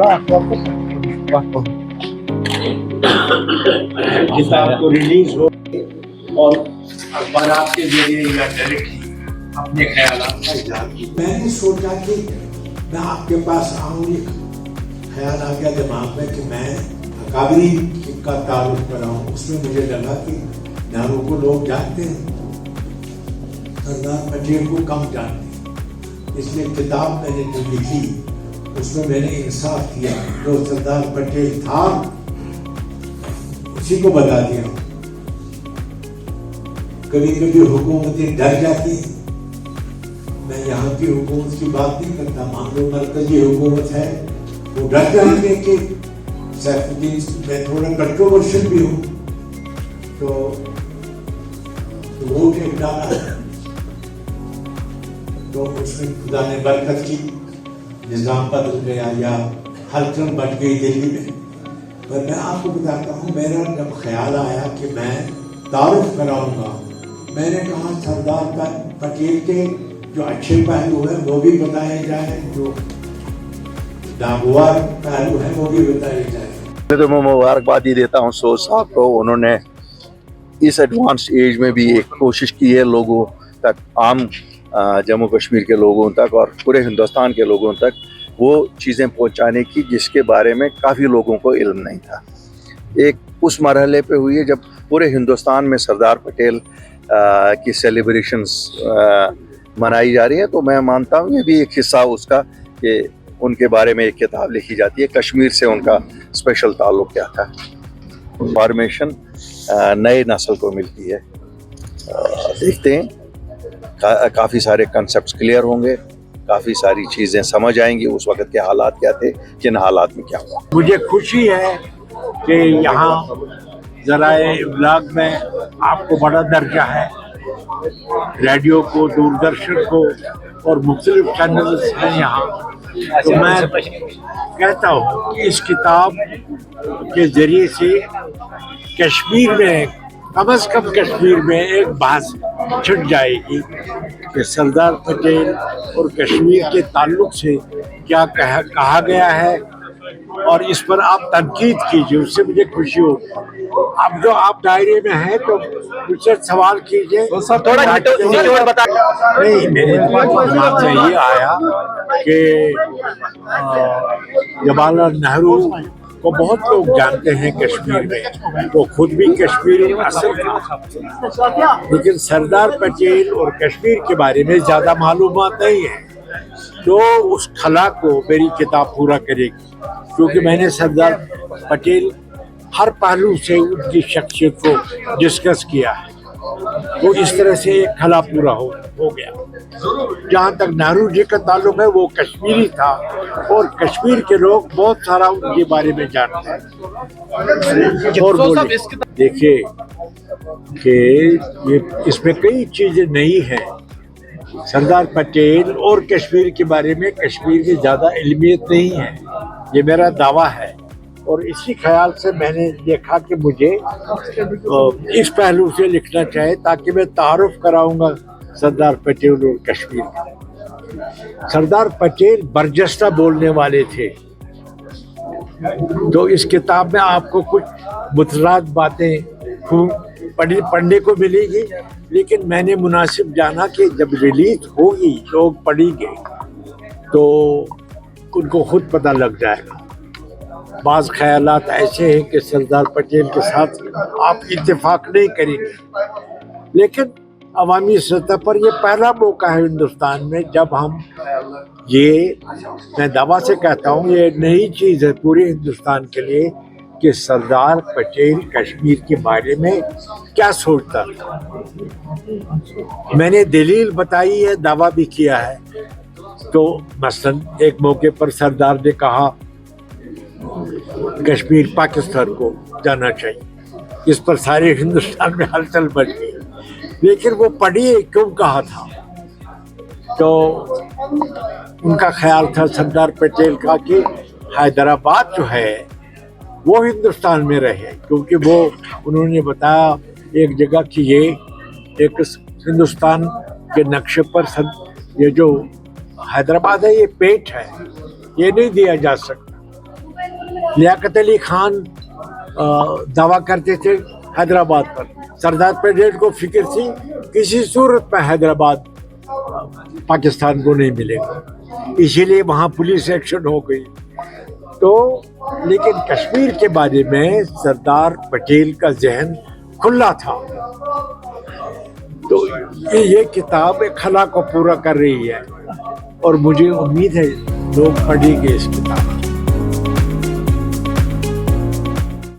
किताब को रिलीज हो और अखबारात के जरिए या डायरेक्टली अपने ख्यालात का इजहार किया। मैंने सोचा कि मैं आपके पास आऊँ, एक ख्याल आ गया दिमाग में कि मैं अकाबरी का तारुफ कराऊँ। उसमें मुझे लगा कि नेहरू को लोग जानते हैं, सरदार पटेल को कम जानते हैं, इसलिए किताब मैंने जो लिखी उसमें मैंने इंसाफ किया, जो सरदार पटेल था उसी को बता दिया। कभी कभी हुकूमतें डर जाती हैं, मैं यहाँ की हुकूमत की बात नहीं करता, मान लो मरकजी हुकूमत है, वो डर जाएंगे कि सैफुद्दीन, मैं थोड़ा कंट्रोवर्शियल भी हूँ, तो वोट एक डाला तो उसमें खुदा ने बरकत की, निज़ाम बदल गया या हलचल बढ़ गई दिल्ली में। पर मैं आपको बताता हूँ, मेरा जब ख्याल आया कि मैं तारुफ कराऊंगा, मैंने कहा सरदार पटेल के जो अच्छे पहलू हैं वो भी बताए जाए, जो नागवार पहलू हैं वो भी बताए जाए। तो मैं मुबारकबाद ही देता हूँ सोच साहब को, उन्होंने इस एडवांस एज में भी एक कोशिश की है लोगों तक, आम जम्मू कश्मीर के लोगों तक और पूरे हिंदुस्तान के लोगों तक वो चीज़ें पहुंचाने की जिसके बारे में काफ़ी लोगों को इल्म नहीं था। एक उस मरहले पे हुई है जब पूरे हिंदुस्तान में सरदार पटेल की सेलिब्रेशंस मनाई जा रही है, तो मैं मानता हूँ ये भी एक हिस्सा उसका कि उनके बारे में एक किताब लिखी जाती है, कश्मीर से उनका स्पेशल ताल्लुक़ क्या था। फॉर्मेशन नए नस्ल को मिलती है, देखते हैं काफ़ी सारे कंसेप्ट्स क्लियर होंगे, काफ़ी सारी चीज़ें समझ आएंगी उस वक्त के हालात क्या थे, किन हालात में क्या हुआ। मुझे खुशी है कि यहाँ ज़राए इब्लाग में आपको बड़ा दर्जा है, रेडियो को, दूरदर्शन को और मुख्तलिफ चैनल्स हैं यहाँ। तो मैं कहता हूँ कि इस किताब के ज़रिए से कश्मीर में, कम से कम कश्मीर में एक बात छिड़ जाएगी कि सरदार पटेल और कश्मीर के ताल्लुक से क्या कहा गया है, और इस पर आप तनकीद कीजिए, उससे मुझे खुशी होगी। अब जो आप दायरे में हैं तो मुझसे सवाल कीजिए। तो सर थोड़ा बता। नहीं, मेरे दिमाग में ये आया कि जवाहरलाल नेहरू को बहुत लोग जानते हैं कश्मीर में, वो खुद भी कश्मीरी असल, लेकिन सरदार पटेल और कश्मीर के बारे में ज़्यादा मालूमात नहीं है। तो उस खला को मेरी किताब पूरा करेगी, क्योंकि मैंने सरदार पटेल हर पहलू से उनकी शख्सियत को डिस्कस किया है, तो इस तरह से एक खला पूरा हो गया। जहाँ तक नेहरू जी का ताल्लुक है, वो कश्मीरी था और कश्मीर के लोग बहुत सारा उनके बारे में जानते हैं। और बोले देखिए कि ये इसमें कई चीज़ें नई हैं। सरदार पटेल और कश्मीर के बारे में कश्मीर की ज़्यादा इल्मियत नहीं है, ये मेरा दावा है। और इसी ख्याल से मैंने देखा कि मुझे इस पहलू से लिखना चाहिए, ताकि मैं तारुफ कराऊंगा सरदार पटेल और कश्मीर का। सरदार पटेल बरजस्ता बोलने वाले थे, तो इस किताब में आपको कुछ मुतराद बातें पढ़ने को मिलेगी, लेकिन मैंने मुनासिब जाना कि जब रिलीज होगी, लोग पढ़ेंगे तो उनको खुद पता लग जाएगा। बाज़ ख्यालात ऐसे हैं कि सरदार पटेल के साथ आप इत्तेफाक नहीं करेंगे, लेकिन अवामी सतह पर ये पहला मौका है हिंदुस्तान में जब हम ये, मैं दावा से कहता हूँ, ये नई चीज़ है पूरे हिंदुस्तान के लिए कि सरदार पटेल कश्मीर के बारे में क्या सोचता था। मैंने दलील बताई है, दावा भी किया है। तो मसलन एक मौके पर सरदार ने कहा कश्मीर पाकिस्तान को जाना चाहिए, इस पर सारे हिंदुस्तान में हलचल बढ़ गई, लेकिन वो पढ़िए क्यों कहा था। तो उनका ख्याल था सरदार पटेल का कि हैदराबाद जो है वो हिंदुस्तान में रहे, क्योंकि वो उन्होंने बताया एक जगह कि ये एक हिंदुस्तान के नक्शे पर ये जो हैदराबाद है ये पेट है, ये नहीं दिया जा सकता। लियाकत अली खान दावा करते थे हैदराबाद पर, सरदार पटेल को फिक्र थी किसी सूरत में हैदराबाद पाकिस्तान को नहीं मिलेगा, इसीलिए वहाँ पुलिस एक्शन हो गई। तो लेकिन कश्मीर के बारे में सरदार पटेल का जहन खुला था। तो ये किताब एक खला को पूरा कर रही है और मुझे उम्मीद है लोग पढ़ेंगे इस किताब।